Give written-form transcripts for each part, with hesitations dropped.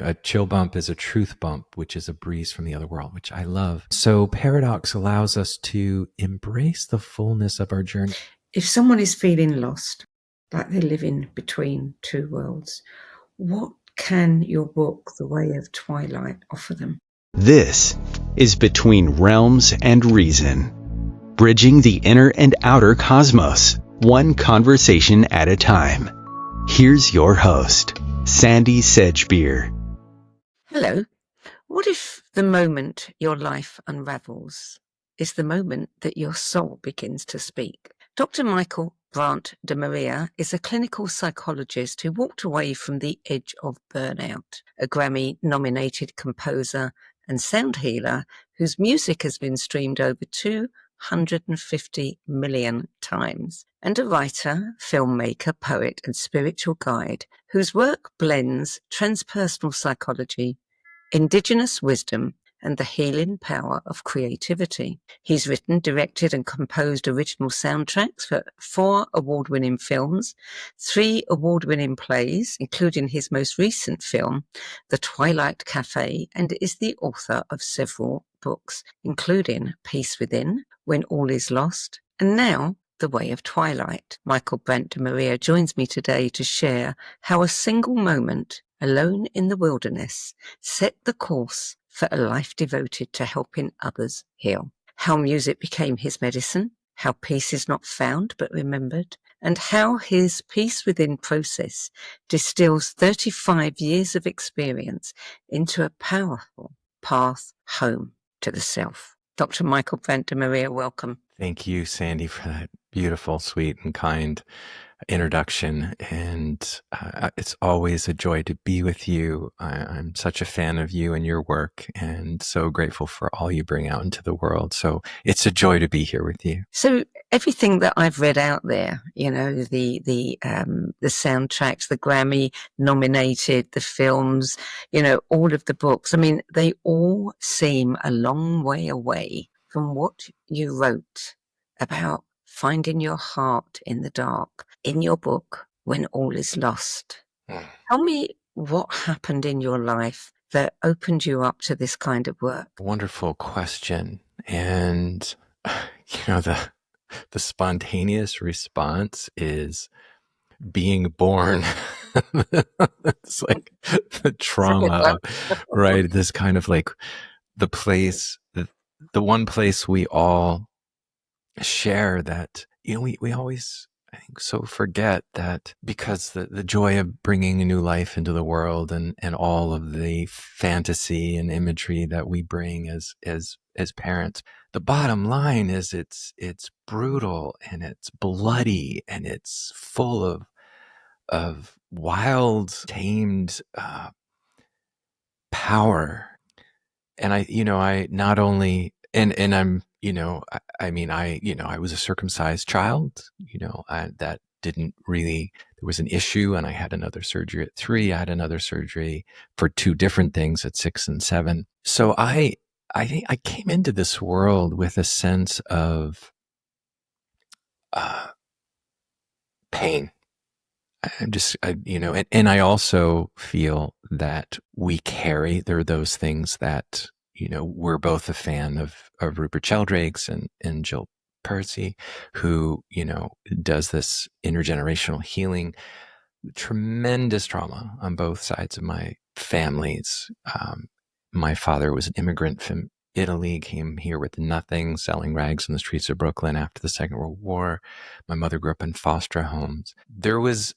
A chill bump is a truth bump, which is a breeze from the other world, which I love. So paradox allows us to embrace the fullness of our journey. If someone is feeling lost, like they're living between two worlds, what can your book, The Way of Twilight, offer them? This is Between Realms and Reason, bridging the inner and outer cosmos, one conversation at a time. Here's your host, Sandie Sedgbeer. Hello. What if the moment your life unravels is the moment that your soul begins to speak? Dr. Michael Brant DeMaria is a clinical psychologist who walked away from the edge of burnout, a Grammy-nominated composer and sound healer whose music has been streamed over 250 million times, and a writer, filmmaker, poet, and spiritual guide whose work blends transpersonal psychology, indigenous wisdom, and the healing power of creativity. He's written, directed, and composed original soundtracks for 4 award-winning films, 3 award-winning plays, including his most recent film, The Twilight Cafe, and is the author of several books, including Peace Within, When All Is Lost, and now The Way of Twilight. Michael Brant DeMaria joins me today to share how a single moment alone in the wilderness set the course for a life devoted to helping others heal. How music became his medicine, how peace is not found but remembered, and how his Peace Within process distills 35 years of experience into a powerful path home to the self. Dr. Michael Brant DeMaria, welcome. Thank you, Sandie, for that beautiful, sweet, and kind introduction. And it's always a joy to be with you. I'm such a fan of you and your work, and so grateful for all you bring out into the world. So it's a joy to be here with you. So everything that I've read out there, you know, the soundtracks, the Grammy nominated, the films, you know, all of the books, I mean, they all seem a long way away from what you wrote about finding your heart in the dark in your book, When All Is Lost. Tell me what happened in your life that opened you up to this kind of work. Wonderful question. And, you know, the spontaneous response is being born. It's like the trauma, right? This kind of like the place, the one place we all share that, you know, we always, I think, so forget that, because the joy of bringing a new life into the world and all of the fantasy and imagery that we bring as parents, the bottom line is it's brutal and it's bloody and it's full of wild, tamed power. And I not only, and I'm, I was a circumcised child, that didn't really, there was an issue, and I had another surgery at 3. I had another surgery for 2 different things at 6 and 7. So I think I came into this world with a sense of pain. And I also feel that we carry, there are those things that, we're both a fan of Rupert Sheldrake's and Jill Percy, who, does this intergenerational healing, tremendous trauma on both sides of my families. My father was an immigrant from Italy, came here with nothing, selling rags in the streets of Brooklyn after the Second World War. My mother grew up in foster homes. It was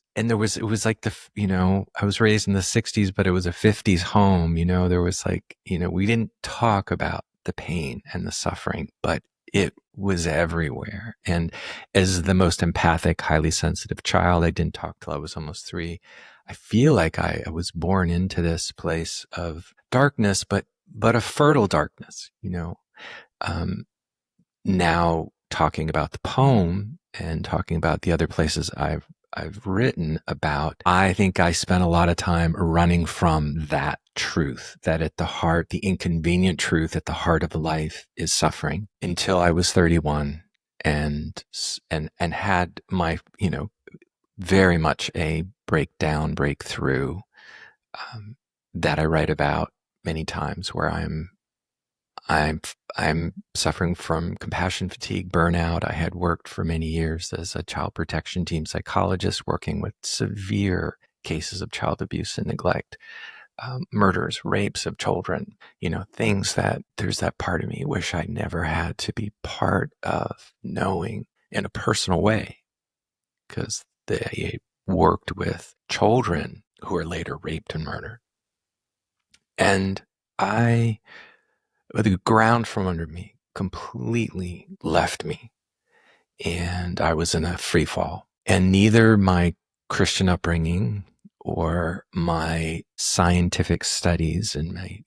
like I was raised in the 60s, but it was a 50s home. There was like, we didn't talk about the pain and the suffering, but it was everywhere. And as the most empathic, highly sensitive child, I didn't talk till I was almost 3. I feel like I was born into this place of darkness, but a fertile darkness, now talking about the poem and talking about the other places I've written about, I think I spent a lot of time running from that truth, that at the heart, the inconvenient truth at the heart of life is suffering, until I was 31 and had my, very much a breakthrough, that I write about many times, where I'm suffering from compassion fatigue, burnout. I had worked for many years as a child protection team psychologist, working with severe cases of child abuse and neglect, murders, rapes of children, things that there's that part of me wish I never had to be part of knowing in a personal way, because they worked with children who were later raped and murdered. And the ground from under me completely left me, and I was in a free fall. And neither my Christian upbringing or my scientific studies and my,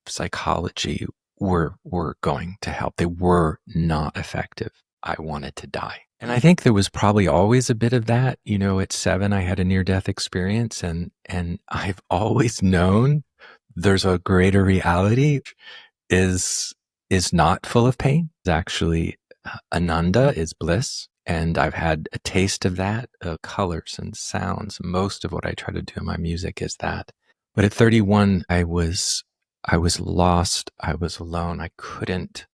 psychology were going to help. They were not effective. I wanted to die. And I think there was probably always a bit of that. At 7, I had a near-death experience, and I've always known there's a greater reality is not full of pain. It's actually Ananda is bliss. And I've had a taste of that, colors and sounds. Most of what I try to do in my music is that. But at 31, I was lost. I was alone. I couldn't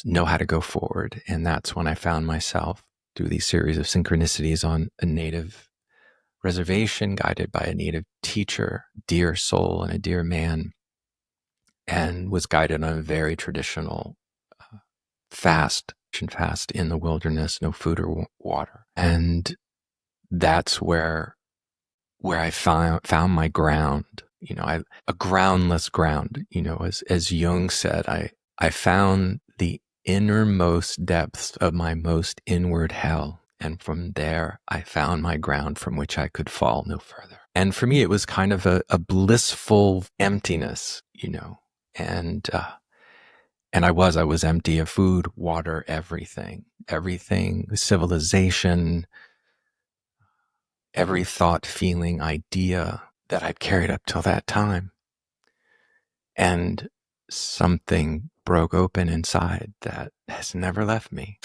know how to go forward. And that's when I found myself through these series of synchronicities on a native reservation, guided by a native teacher, dear soul and a dear man, and was guided on a very traditional fast in the wilderness, no food or water. And that's where I found my ground, a groundless ground, as Jung said, I found the innermost depths of my most inward hell. And from there, I found my ground from which I could fall no further. And for me, it was kind of a blissful emptiness, and I was empty of food, water, everything, civilization, every thought, feeling, idea that I'd carried up till that time. And something broke open inside that has never left me.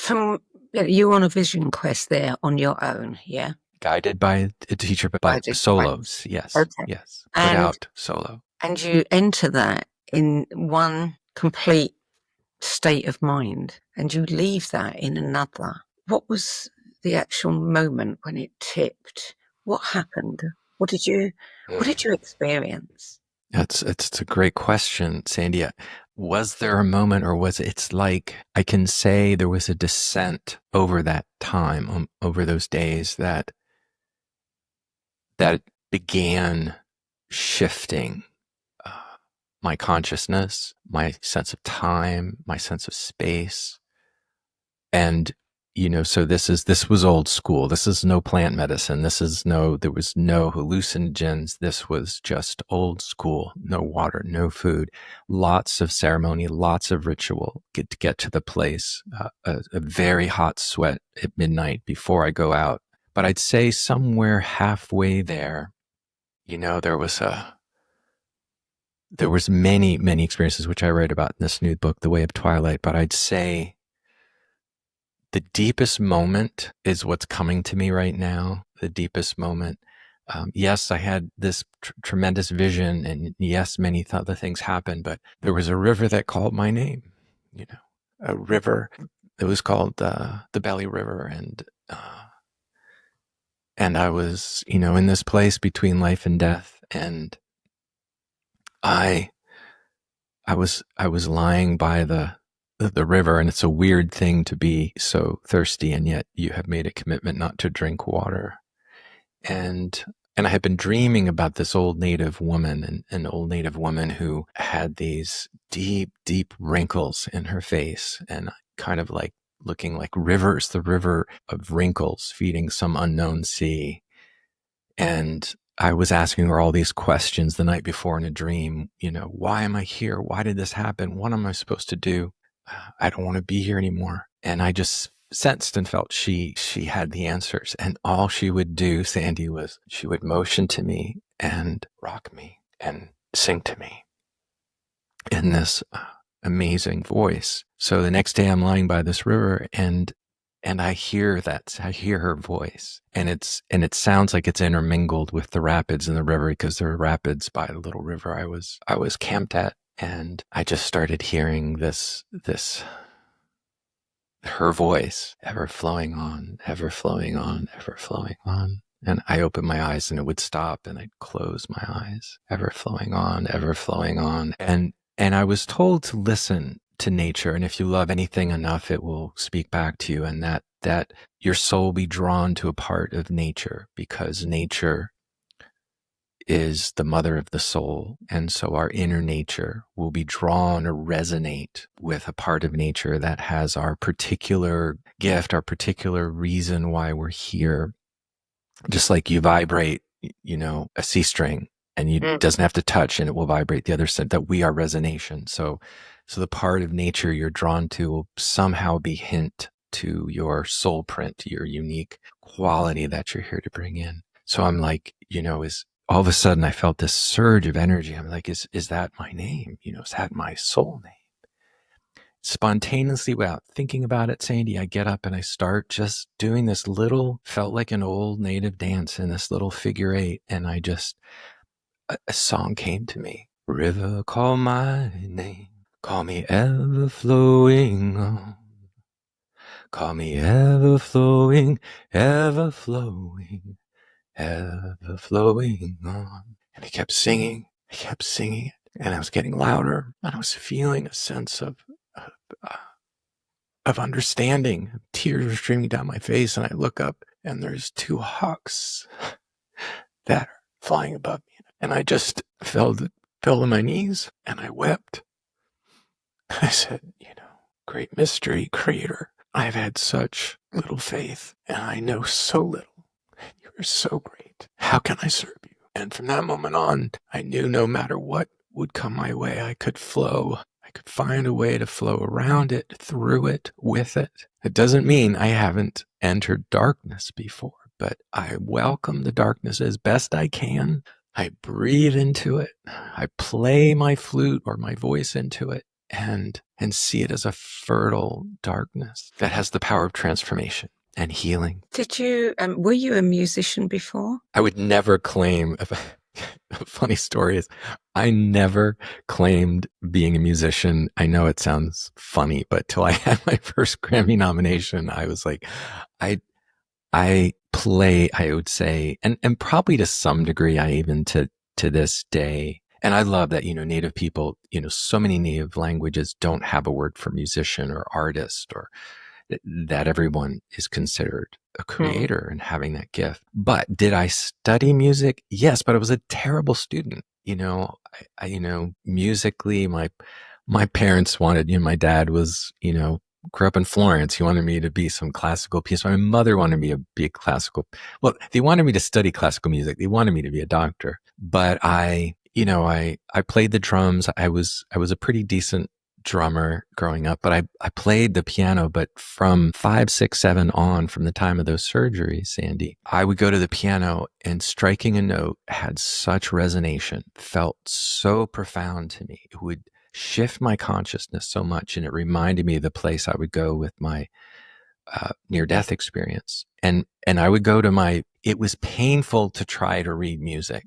You on a vision quest there on your own, yeah? Guided by a teacher, but by solos, yes, okay. Yes. Put out solo. And you enter that in one complete state of mind, and you leave that in another. What was the actual moment when it tipped? What happened? What did you experience? It's a great question, Sandie. Was there a moment, or was it's like I can say there was a descent over that time, over those days that began shifting my consciousness, my sense of time, my sense of space. And, so this was old school. This is no plant medicine. There was no hallucinogens. This was just old school, no water, no food, lots of ceremony, lots of ritual to get to the place, a very hot sweat at midnight before I go out. But I'd say somewhere halfway there, there was many, many experiences, which I write about in this new book, The Way of Twilight. But I'd say the deepest moment is what's coming to me right now. The deepest moment. Yes, I had this tremendous vision, and yes, many other things happened, but there was a river that called my name, a river. It was called the Belly River. And I was, in this place between life and death. And I was lying by the river, and it's a weird thing to be so thirsty, and yet you have made a commitment not to drink water. And I had been dreaming about this old native woman, an old native woman who had these deep, deep wrinkles in her face, and kind of like looking like rivers, the river of wrinkles feeding some unknown sea. And I was asking her all these questions the night before in a dream, why am I here? Why did this happen? What am I supposed to do? I don't want to be here anymore. And I just sensed and felt she had the answers. And all she would do, Sandie, was she would motion to me and rock me and sing to me in this amazing voice. So the next day I'm lying by this river, and And I hear her voice, and it sounds like it's intermingled with the rapids in the river, because there are rapids by the little river I was camped at. And I just started hearing this her voice ever flowing on, ever flowing on, ever flowing on. And I opened my eyes and it would stop, and I'd close my eyes, ever flowing on, ever flowing on. And I was told to listen to nature. And if you love anything enough, it will speak back to you. And that your soul will be drawn to a part of nature, because nature is the mother of the soul. And so our inner nature will be drawn or resonate with a part of nature that has our particular gift, our particular reason why we're here. Just like you vibrate, a C string, and it doesn't have to touch and it will vibrate the other side, that we are resonation. So the part of nature you're drawn to will somehow be hint to your soul print, your unique quality that you're here to bring in. So I'm like, is all of a sudden I felt this surge of energy. I'm like, is that my name? Is that my soul name? Spontaneously, without thinking about it, Sandie, I get up and I start just doing this little, felt like an old native dance in this little figure eight. And a song came to me. River, call my name. Call me ever flowing on. Call me ever flowing, ever flowing, ever flowing on. And I kept singing it. And I was getting louder, and I was feeling a sense of understanding. Tears were streaming down my face, and I look up, and there's two hawks that are flying above me. And I just fell to my knees, and I wept. I said, great mystery creator, I've had such little faith, and I know so little. You are so great. How can I serve you? And from that moment on, I knew no matter what would come my way, I could flow. I could find a way to flow around it, through it, with it. It doesn't mean I haven't entered darkness before, but I welcome the darkness as best I can. I breathe into it. I play my flute or my voice into it, and see it as a fertile darkness that has the power of transformation and healing. Did you, were you a musician before? I would never claim, a funny story is, I never claimed being a musician. I know it sounds funny, but till I had my first Grammy nomination, I was like, I play, I would say, and probably to some degree, I even to this day. And I love that, Native people, so many Native languages don't have a word for musician or artist, or that everyone is considered a creator and having that gift. But did I study music? Yes, but I was a terrible student. I musically, my parents wanted, my dad was, grew up in Florence. He wanted me to be some classical pianist. My mother wanted me to be a classical. Well, they wanted me to study classical music. They wanted me to be a doctor. But I played the drums. I was a pretty decent drummer growing up, but I played the piano. But from 5, 6, 7 on, from the time of those surgeries, Sandie, I would go to the piano, and striking a note had such resonation, felt so profound to me. It would shift my consciousness so much, and it reminded me of the place I would go with my near-death experience. And I would go to it was painful to try to read music.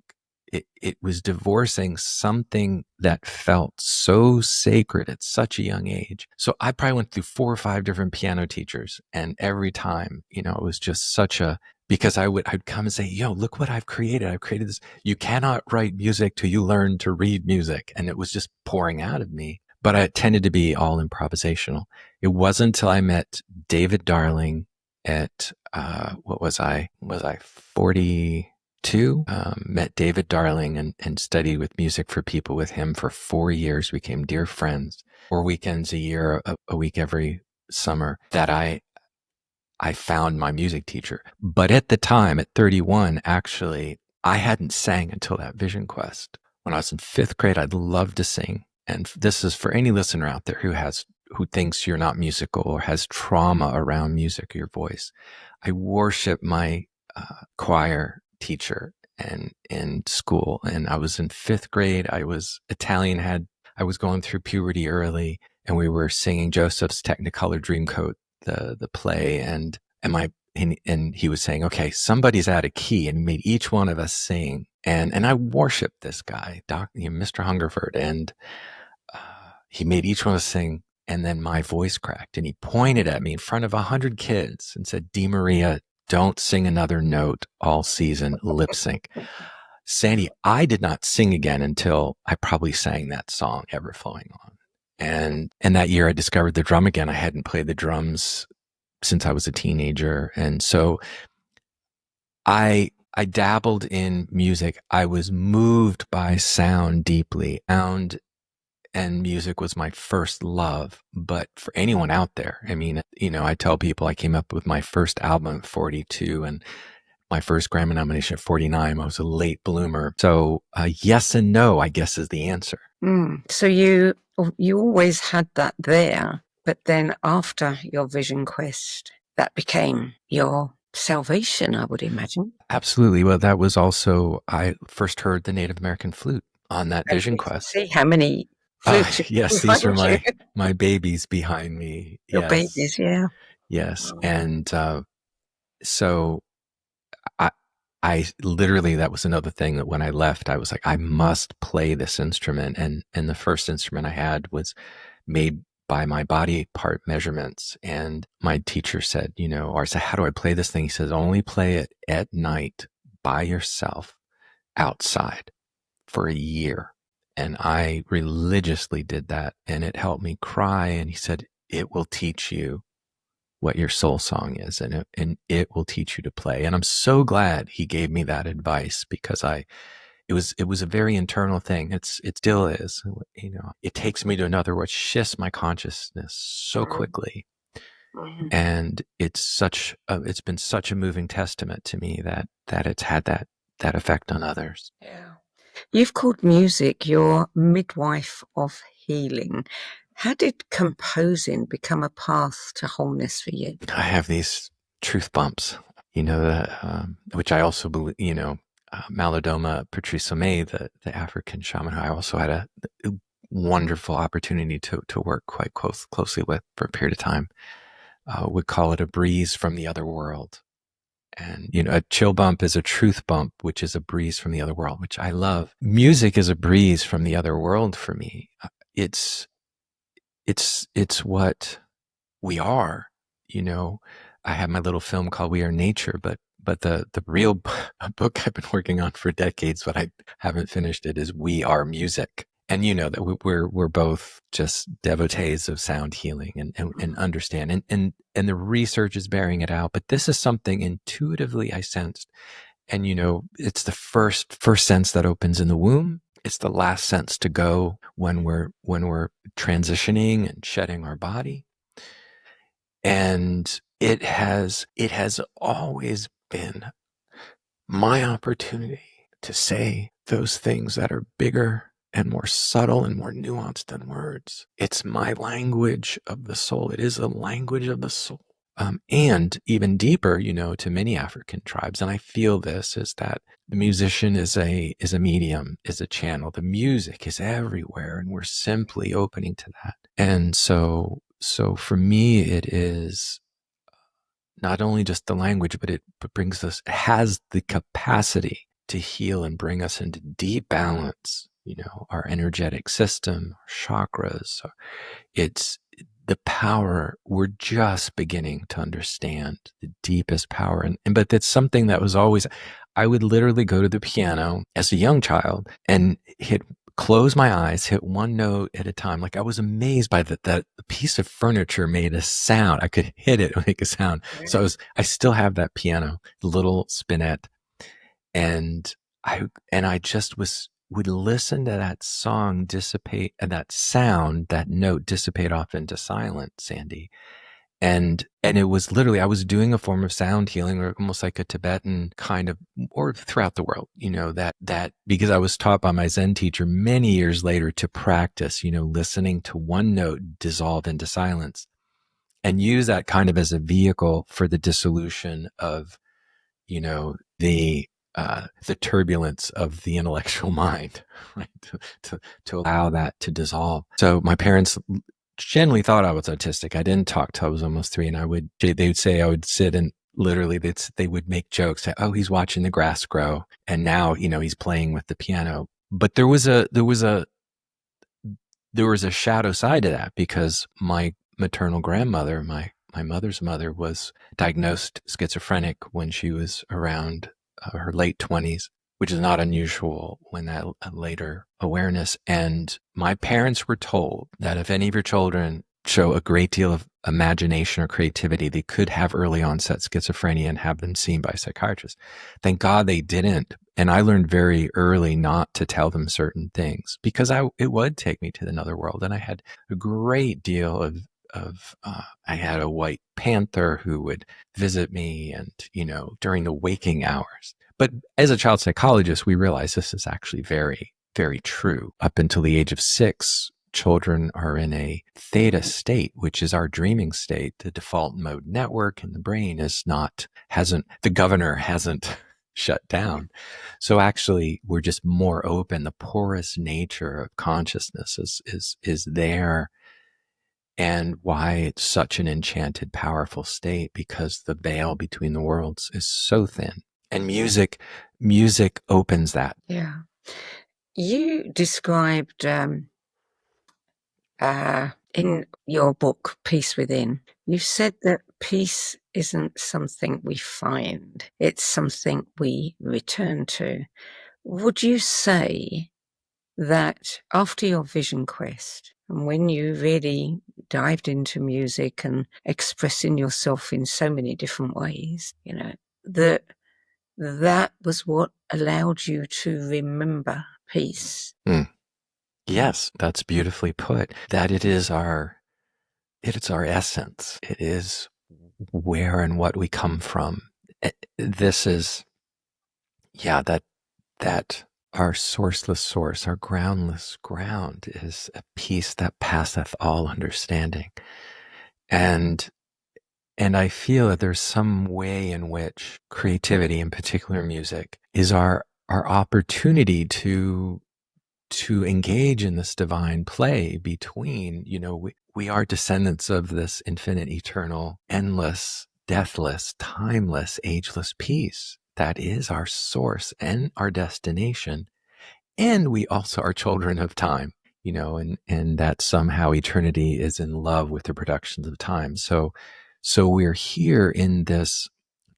It was divorcing something that felt so sacred at such a young age. So I probably went through 4 or 5 different piano teachers, and every time, it was just because I'd come and say, look what I've created. I've created this. You cannot write music till you learn to read music. And it was just pouring out of me. But it tended to be all improvisational. It wasn't until I met David Darling at, what was I? Was I 42? Met David Darling and studied with Music for People with him for 4 years, became dear friends, 4 weekends a year, a week every summer, that I found my music teacher. But at the time, at 31, actually, I hadn't sang until that Vision Quest. When I was in 5th grade, I'd love to sing. And this is for any listener out there who thinks you're not musical or has trauma around music or your voice. I worship my choir teacher and in school. And I was in 5th grade. I was going through puberty early, and we were singing Joseph's Technicolor Dreamcoat the play, and he was saying, okay, somebody's out of key, and he made each one of us sing. And I worshiped this guy, Mr. Hungerford, and he made each one of us sing. And then my voice cracked, and he pointed at me in front of 100 kids and said, DeMaria, don't sing another note all season, lip sync. Sandie, I did not sing again until I probably sang that song, Ever Flowing On. And that year I discovered the drum again. I hadn't played the drums since I was a teenager. And so I dabbled in music. I was moved by sound deeply. Sound and music was my first love. But for anyone out there, I mean, I tell people I came up with my first album at 42 and my first Grammy nomination at 49. I was a late bloomer. So yes and no, I guess, is the answer. So you always had that there, but then after your vision quest, that became your salvation, I would imagine. Absolutely. Well, that was also, I first heard the Native American flute on that vision quest. See how many flutes yes, these are my babies behind me. Your babies, yeah. Yes. And so I literally, that was another thing that when I left, I was like, I must play this instrument. And the first instrument I had was made by my body part measurements. And my teacher said, or I said, how do I play this thing? He says, only play it at night by yourself outside for a year. And I religiously did that, and it helped me cry. And he said, it will teach you what your soul song is, and it will teach you to play. And I'm so glad he gave me that advice, because it was a very internal thing. It still is, it takes me to another world, shifts my consciousness so quickly. And it's been such a moving testament to me that it's had that effect on others. Yeah. You've called music your midwife of healing. How did composing become a path to wholeness for you? I have these truth bumps, which I also believe, Malidoma Patrice Sommeil, the African shaman, who I also had a wonderful opportunity to work quite closely with for a period of time, would call it a breeze from the other world. And, a chill bump is a truth bump, which is a breeze from the other world, which I love. Music is a breeze from the other world for me. It's what we are. I have my little film called We Are Nature, but the real book I've been working on for decades, but I haven't finished it, is We Are Music. And that we're both just devotees of sound healing and understand. And the research is bearing it out. But this is something intuitively I sensed. And it's the first sense that opens in the womb. It's the last sense to go when we're transitioning and shedding our body. And it has always been my opportunity to say those things that are bigger and more subtle and more nuanced than words. It's my language of the soul. It is a language of the soul. And even deeper, to many African tribes, and I feel this, is that the musician is a medium, is a channel. The music is everywhere, and we're simply opening to that. And so for me, it is not only just the language, but it has the capacity to heal and bring us into deep balance. Our energetic system, our chakras, it's the power. We're just beginning to understand the deepest power. But that's something that was always, I would literally go to the piano as a young child and close my eyes, hit one note at a time. Like, I was amazed by that piece of furniture made a sound. I could hit it and make a sound. So I still have that piano, little spinet. And I just would listen to that song dissipate, and that sound, that note dissipate off into silence, Sandie. And it was literally, I was doing a form of sound healing, or almost like a Tibetan kind of, or throughout the world, that because I was taught by my Zen teacher many years later to practice, listening to one note dissolve into silence, and use that kind of as a vehicle for the dissolution of, the turbulence of the intellectual mind, right? To allow that to dissolve. So my parents generally thought I was autistic. I didn't talk till I was almost 3, and they would say I would sit and literally they would make jokes. Oh, he's watching the grass grow, and now he's playing with the piano. But there was a shadow side to that, because my maternal grandmother, my mother's mother, was diagnosed schizophrenic when she was around her late 20s, which is not unusual when that later awareness. And my parents were told that if any of your children show a great deal of imagination or creativity, they could have early onset schizophrenia and have them seen by psychiatrists. Thank God they didn't. And I learned very early not to tell them certain things, because it would take me to another world. And I had a great deal of I had a white panther who would visit me, and, during the waking hours. But as a child psychologist, we realized this is actually very, very true. Up until the age of 6, children are in a theta state, which is our dreaming state. The default mode network in the brain the governor hasn't shut down. So actually, we're just more open. The porous nature of consciousness is there. And why it's such an enchanted, powerful state, because the veil between the worlds is so thin. And music opens that. Yeah. You described in your book, Peace Within, you said that peace isn't something we find, it's something we return to. Would you say that after your vision quest, and when you really dived into music and expressing yourself in so many different ways, that was what allowed you to remember peace? Yes, that's beautifully put. That it's our essence. It is where and what we come from. This is, that our sourceless source, our groundless ground, is a peace that passeth all understanding. And I feel that there's some way in which creativity, in particular music, is our opportunity to engage in this divine play between, we are descendants of this infinite, eternal, endless, deathless, timeless, ageless peace that is our source and our destination. And we also are children of time, and that somehow eternity is in love with the productions of time. So we're here in this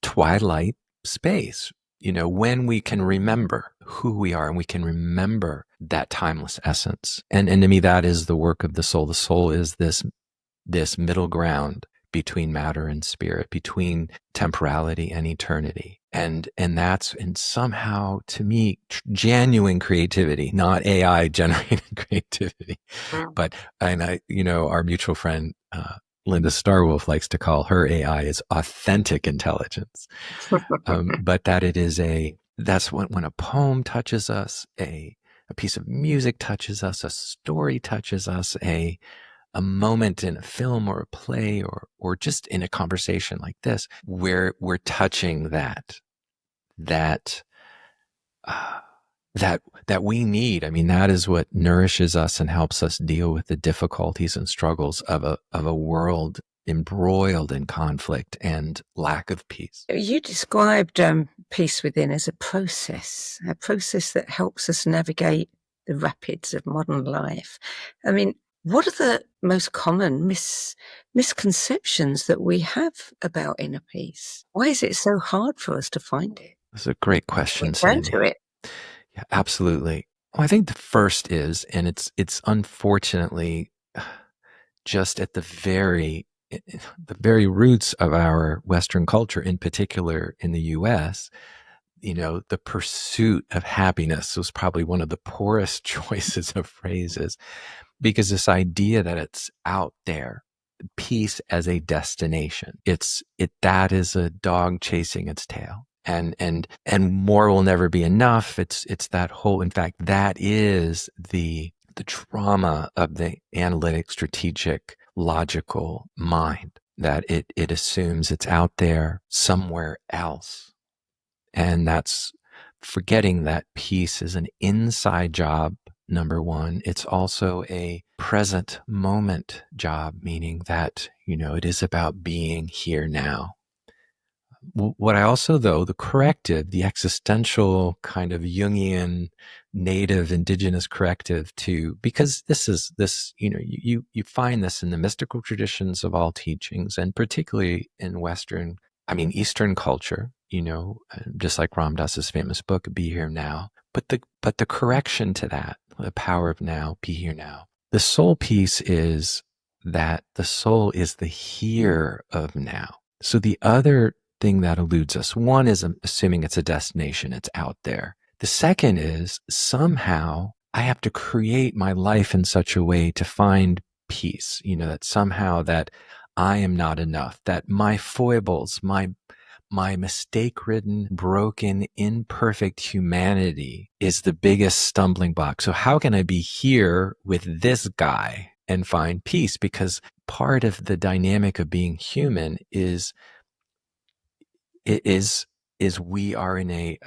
twilight space, when we can remember who we are, and we can remember that timeless essence. And to me, that is the work of the soul. The soul is this middle ground between matter and spirit, between temporality and eternity. And that's, and somehow, to me, genuine creativity, not AI generated creativity. But, our mutual friend, Linda Starwolf, likes to call her AI is authentic intelligence. But that it is that's when a poem touches us, a piece of music touches us, a story touches us, a moment in a film or a play, or just in a conversation like this, where we're touching that we need. I mean, that is what nourishes us and helps us deal with the difficulties and struggles of a world embroiled in conflict and lack of peace. You described Peace Within as a process that helps us navigate the rapids of modern life. I mean, what are the most common misconceptions that we have about inner peace? Why is it so hard for us to find it? That's a great question, Turn Sandie. to it. Yeah, absolutely. Well, I think the first is, and it's unfortunately just at the very roots of our Western culture, in particular in the U.S., the pursuit of happiness was probably one of the poorest choices of phrases, because this idea that it's out there, peace as a destination, that is a dog chasing its tail. And more will never be enough. It's that whole, in fact, that is the trauma of the analytic, strategic, logical mind, that it assumes it's out there somewhere else. And that's forgetting that peace is an inside job, number one. It's also a present moment job, meaning that, it is about being here now. What I also, though, the corrective, the existential kind of Jungian, native, indigenous corrective to, because you find this in the mystical traditions of all teachings, and particularly in Eastern culture, just like Ram Dass's famous book, Be Here Now. But the correction to that, the power of now, be here now. The soul piece is that the soul is the here of now. So the other thing that eludes us, one is assuming it's a destination, it's out there. The second is somehow I have to create my life in such a way to find peace, that somehow that I am not enough, that my foibles, my mistake-ridden, broken, imperfect humanity is the biggest stumbling block. So how can I be here with this guy and find peace? Because part of the dynamic of being human is we are in a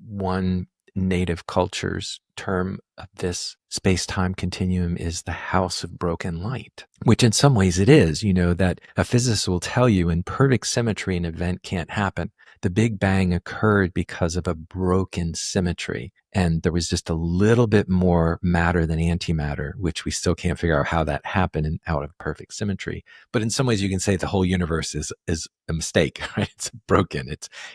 one native culture's term of this space-time continuum is the house of broken light, which in some ways it is, that a physicist will tell you in perfect symmetry an event can't happen. The Big Bang occurred because of a broken symmetry, and there was just a little bit more matter than antimatter, which we still can't figure out how that happened out of perfect symmetry. But in some ways you can say the whole universe is a mistake, right? It's broken.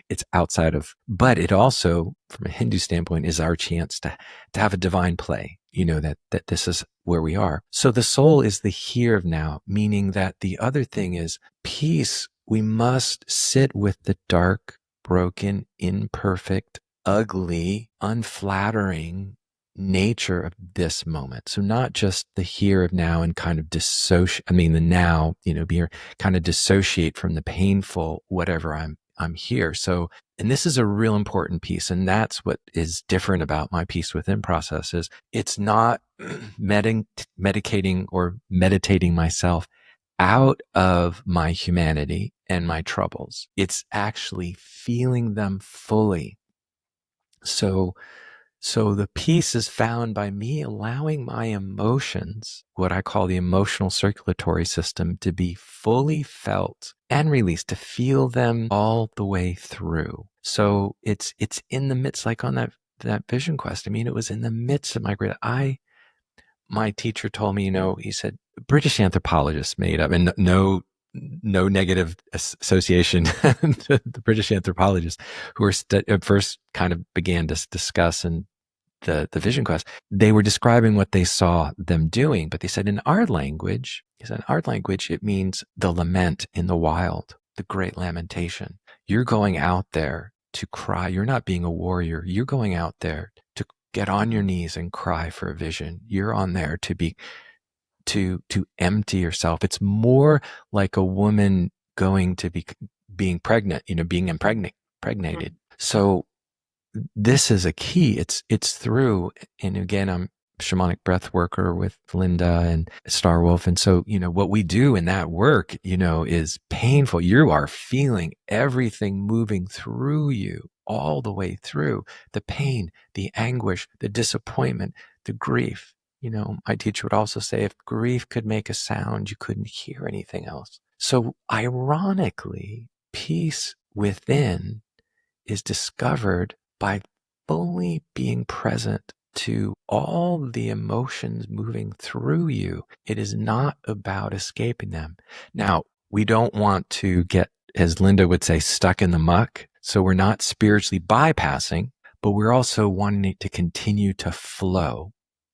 It's outside of, but it also, from a Hindu standpoint, is our chance to have a divine play, that this is where we are. So the soul is the here of now, meaning that the other thing is peace. We must sit with the dark, broken, imperfect, ugly, unflattering nature of this moment. So not just the here of now and kind of the now, be kind of dissociate from the painful, whatever I'm here. So, and this is a real important piece. And that's what is different about my peace within process is it's not medicating or meditating myself out of my humanity and my troubles. It's actually feeling them fully. So the peace is found by me allowing my emotions, what I call the emotional circulatory system, to be fully felt and released, to feel them all the way through. So it's in the midst, like on that vision quest. It was in the midst of my teacher told me, he said, British anthropologists made up, and no negative association to the British anthropologists who were first kind of began to discuss and the vision quest. They were describing what they saw them doing, but they said in our language, it means the lament in the wild, the great lamentation. You're going out there to cry. You're not being a warrior. You're going out there to get on your knees and cry for a vision. You're on there to empty yourself. It's more like a woman going to being pregnant, being impregnated. So this is a key. It's through, and again, I'm a shamanic breath worker with Linda and Star Wolf. And so, what we do in that work, is painful. You are feeling everything moving through you all the way through the pain, the anguish, the disappointment, the grief. My teacher would also say, if grief could make a sound, you couldn't hear anything else. So ironically, peace within is discovered by fully being present to all the emotions moving through you. It is not about escaping them. Now, we don't want to get, as Linda would say, stuck in the muck. So we're not spiritually bypassing, but we're also wanting it to continue to flow,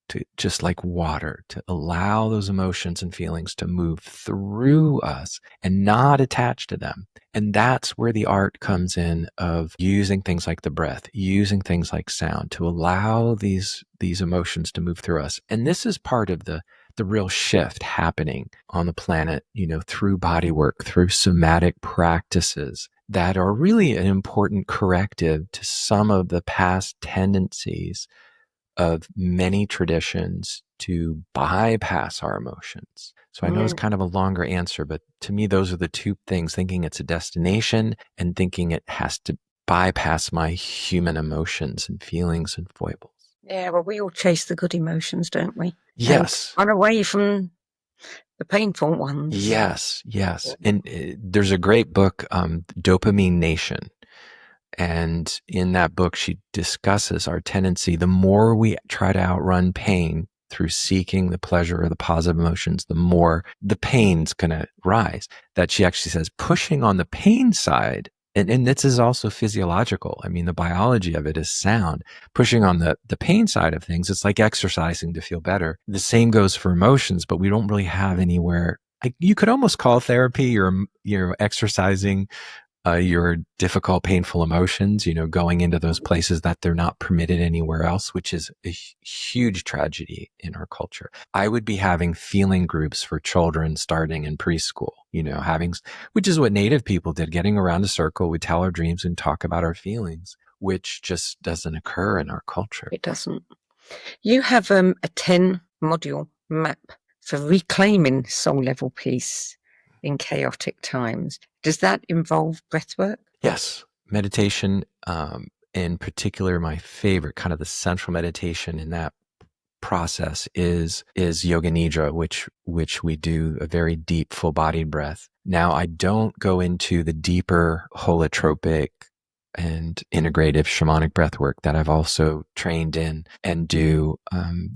to just like water, to allow those emotions and feelings to move through us and not attach to them. And that's where the art comes in of using things like the breath, using things like sound to allow these emotions to move through us. And this is part of the real shift happening on the planet, through body work, through somatic practices that are really an important corrective to some of the past tendencies of many traditions to bypass our emotions. So I know it's kind of a longer answer, but to me, those are the two things, thinking it's a destination and thinking it has to bypass my human emotions and feelings and foibles. Yeah, well, we all chase the good emotions, don't we? Yes. And run away from the painful ones. Yes. And there's a great book, Dopamine Nation. And in that book, she discusses our tendency, the more we try to outrun pain through seeking the pleasure or the positive emotions, the more the pain's going to rise. That she actually says pushing on the pain side, and this is also physiological. I mean, the biology of it is sound. Pushing on the pain side of things, it's like exercising to feel better. The same goes for emotions, but we don't really have anywhere. You could almost call therapy you're exercising your difficult, painful emotions, going into those places that they're not permitted anywhere else, which is a huge tragedy in our culture. I would be having feeling groups for children starting in preschool, which is what Native people did, getting around a circle, we tell our dreams and talk about our feelings, which just doesn't occur in our culture. It doesn't. You have a 10-module map for reclaiming soul level peace in chaotic times. Does that involve breathwork? Yes. Meditation, in particular, my favorite, kind of the central meditation in that process is yoga nidra, which we do a very deep, full-bodied breath. Now, I don't go into the deeper holotropic and integrative shamanic breath work that I've also trained in and do,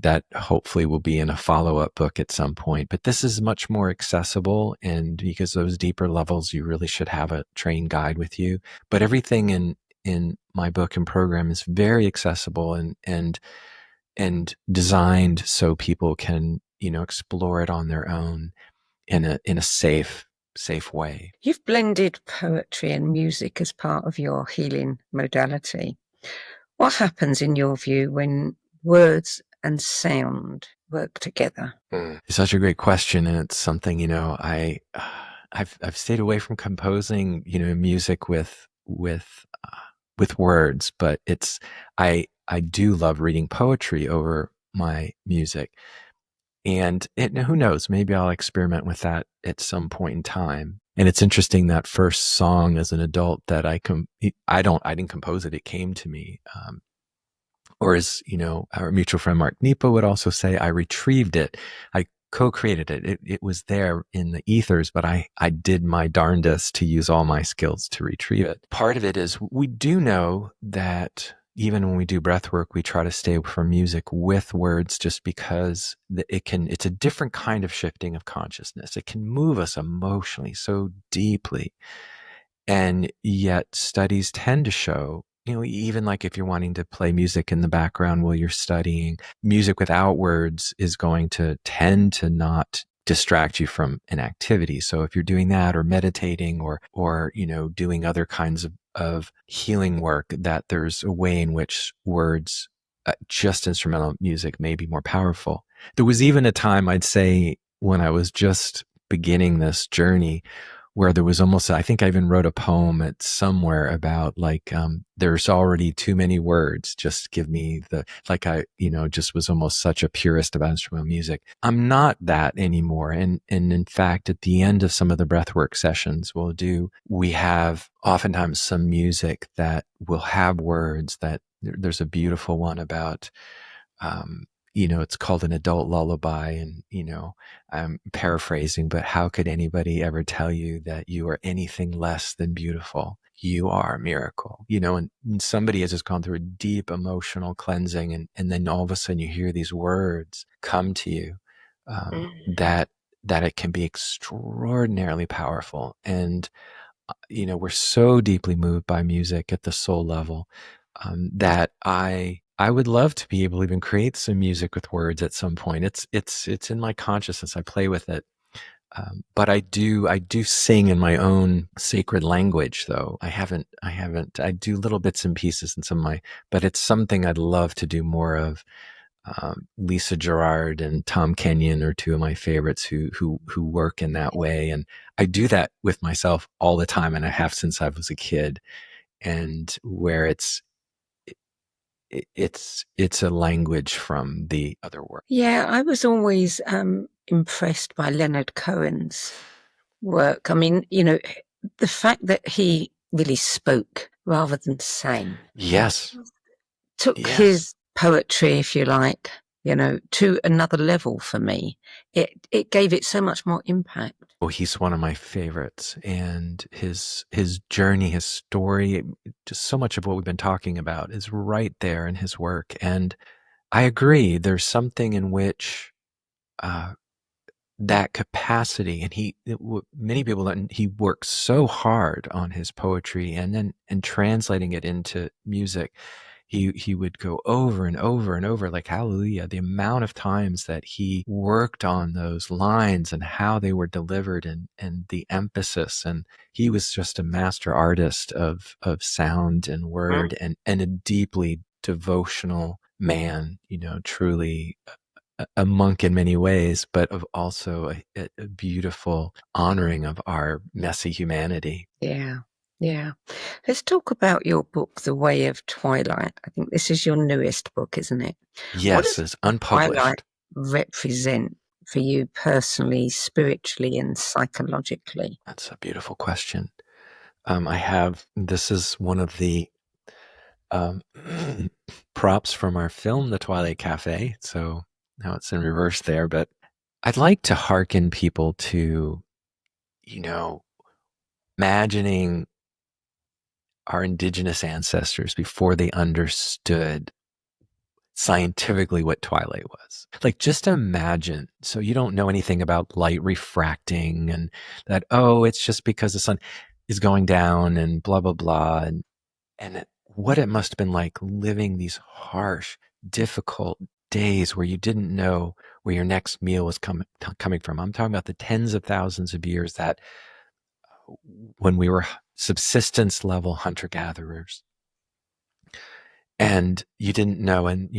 that hopefully will be in a follow-up book at some point. But this is much more accessible, and because those deeper levels, you really should have a trained guide with you. But everything in my book and program is very accessible and designed so people can, explore it on their own in a safe way. You've blended poetry and music as part of your healing modality. What happens in your view when words and sound work together? It's such a great question, and it's something, I've stayed away from composing, music with words, but I do love reading poetry over my music. And who knows, maybe I'll experiment with that at some point in time. And it's interesting, that first song as an adult that I didn't compose it. It came to me. Or as, our mutual friend Mark Nepo would also say, I retrieved it. I co-created it. It was there in the ethers, but I did my darndest to use all my skills to retrieve it. Part of it is we do know that even when we do breath work, we try to stay from music with words, just because it's a different kind of shifting of consciousness. It can move us emotionally so deeply. And yet studies tend to show, even like if you're wanting to play music in the background while you're studying, music without words is going to tend to not distract you from an activity. So if you're doing that or meditating or doing other kinds of healing work, that there's a way in which words, just instrumental music, may be more powerful. There was even a time, I'd say, when I was just beginning this journey, where there was almost, I think I even wrote a poem at somewhere about there's already too many words. Just give me just was almost such a purist about instrumental music. I'm not that anymore. And in fact, at the end of some of the breathwork sessions we have oftentimes some music that will have words. That there's a beautiful one about, it's called An Adult Lullaby, and, I'm paraphrasing, but how could anybody ever tell you that you are anything less than beautiful? You are a miracle, and somebody has just gone through a deep emotional cleansing, and then all of a sudden you hear these words come to you, that it can be extraordinarily powerful. And, we're so deeply moved by music at the soul level, that I would love to be able to even create some music with words at some point. It's in my consciousness. I play with it. But I do sing in my own sacred language, though. I do little bits and pieces in but it's something I'd love to do more of. Lisa Gerard and Tom Kenyon are two of my favorites who work in that way. And I do that with myself all the time. And I have since I was a kid, and where it's a language from the other world. Yeah, I was always impressed by Leonard Cohen's work. I mean, the fact that he really spoke rather than sang. Yes. Took his poetry, if you like, to another level for me. It gave it so much more impact. Well, he's one of my favorites, and his journey, his story, just so much of what we've been talking about is right there in his work. And I agree, there's something in which that capacity, and many people, he works so hard on his poetry and translating it into music. He would go over and over and over, like Hallelujah, the amount of times that he worked on those lines and how they were delivered and the emphasis. And he was just a master artist of sound and word, and a deeply devotional man, truly a monk in many ways, but of also a beautiful honoring of our messy humanity. Yeah. Let's talk about your book, The Way of Twilight. I think this is your newest book, isn't it? Yes, it's unpublished. Twilight represent for you personally, spiritually, and psychologically? That's a beautiful question. This is one of the props from our film, The Twilight Cafe. So now it's in reverse there, but I'd like to hearken people to, imagining our indigenous ancestors before they understood scientifically what twilight was. Like, just imagine, so you don't know anything about light refracting and that, it's just because the sun is going down and blah, blah, blah. And what it must have been like living these harsh, difficult days where you didn't know where your next meal was coming from. I'm talking about the tens of thousands of years that when we were subsistence level hunter-gatherers, and you didn't know, and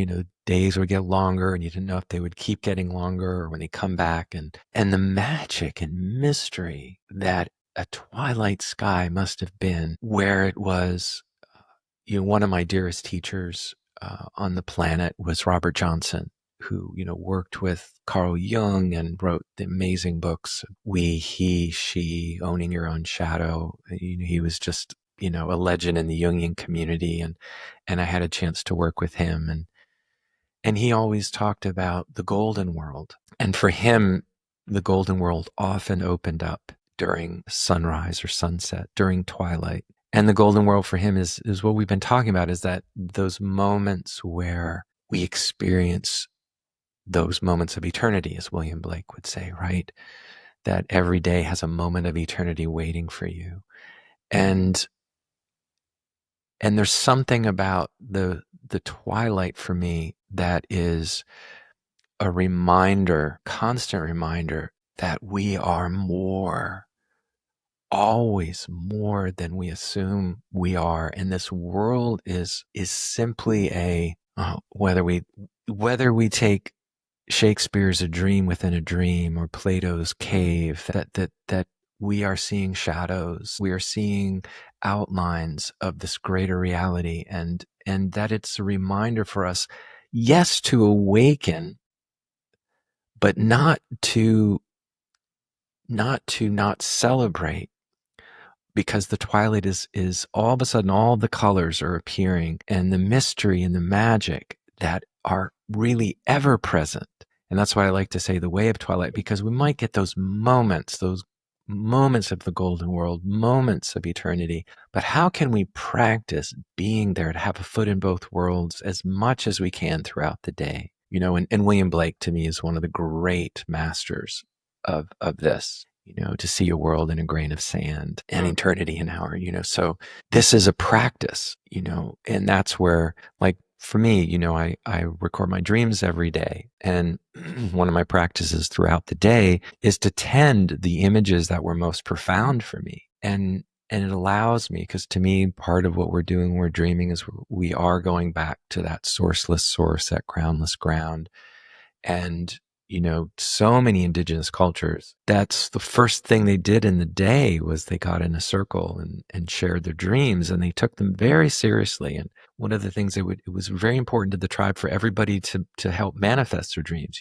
days would get longer, and you didn't know if they would keep getting longer or when they come back, and the magic and mystery that a twilight sky must have been, where it was. One of my dearest teachers on the planet was Robert Johnson, who worked with Carl Jung and wrote the amazing books We, He, She, Owning Your Own Shadow. He was just a legend in the Jungian community, and I had a chance to work with him, and he always talked about the golden world, and for him the golden world often opened up during sunrise or sunset, during twilight. And the golden world for him is what we've been talking about, is that those moments where we experience those moments of eternity, as William Blake would say, right? That every day has a moment of eternity waiting for you. And there's something about the twilight for me that is a reminder, constant reminder, that we are more, always more than we assume we are. And this world is simply whether we take Shakespeare's A Dream Within a Dream or Plato's Cave, that we are seeing shadows, we are seeing outlines of this greater reality, and that it's a reminder for us, yes, to awaken, but not to not celebrate, because the twilight is all of a sudden all the colors are appearing, and the mystery and the magic that are really ever present. And that's why I like to say the way of twilight, because we might get those moments of the golden world, moments of eternity. But how can we practice being there to have a foot in both worlds as much as we can throughout the day? And William Blake, to me, is one of the great masters of this. To see a world in a grain of sand and eternity in our, so this is a practice, and that's where, like, for me, I record my dreams every day. And one of my practices throughout the day is to tend the images that were most profound for me. And it allows me, because to me, part of what we're doing when we're dreaming is we are going back to that sourceless source, that groundless ground. And so many indigenous cultures, that's the first thing they did in the day was they got in a circle and shared their dreams, and they took them very seriously. And one of the things it was very important to the tribe for everybody to help manifest their dreams.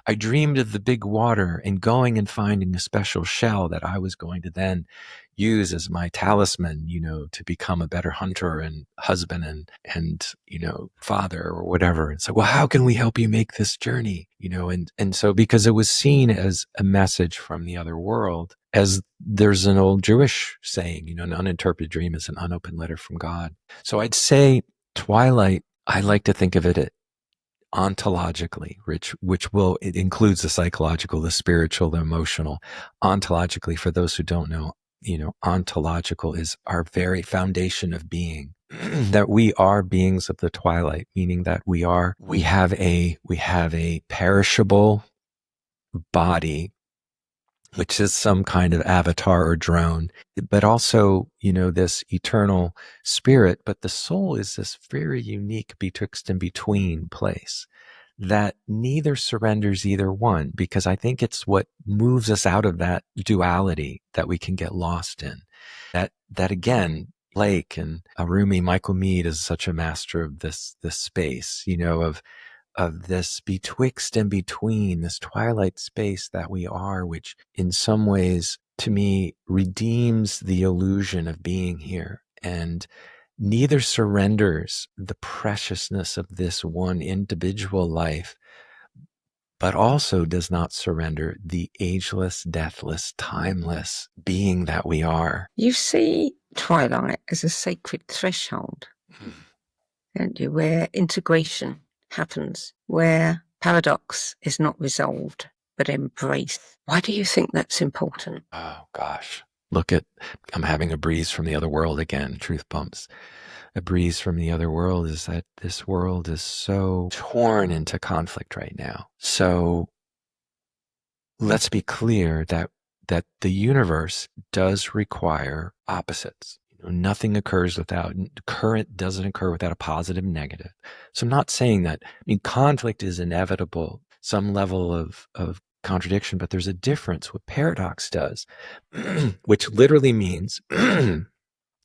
I dreamed of the big water and going and finding a special shell that I was going to then use as my talisman, to become a better hunter and husband and father or whatever. And so, well, how can we help you make this journey? And so because it was seen as a message from the other world, as there's an old Jewish saying, an uninterpreted dream is an unopened letter from God. So I'd say twilight, I like to think of it ontologically, it includes the psychological, the spiritual, the emotional. Ontologically, for those who don't know, ontological is our very foundation of being. That we are beings of the twilight, meaning that we have a perishable body, which is some kind of avatar or drone, but also, this eternal spirit. But the soul is this very unique betwixt and between place that neither surrenders either one, because I think it's what moves us out of that duality that we can get lost in. That again, Blake and Arumi, Michael Mead is such a master of this space, of this betwixt and between, this twilight space that we are, which in some ways, to me, redeems the illusion of being here, and neither surrenders the preciousness of this one individual life, but also does not surrender the ageless, deathless, timeless being that we are. You see twilight as a sacred threshold, don't you, where integration happens, where paradox is not resolved but embraced. Why do you think that's important? Oh gosh, I'm having a breeze from the other world again. Truth bumps. A breeze from the other world is that this world is so torn into conflict right now. So let's be clear that the universe does require opposites. Nothing occurs without, current doesn't occur without a positive and negative. So I'm not saying that, conflict is inevitable, some level of contradiction, but there's a difference. What paradox does, which literally means,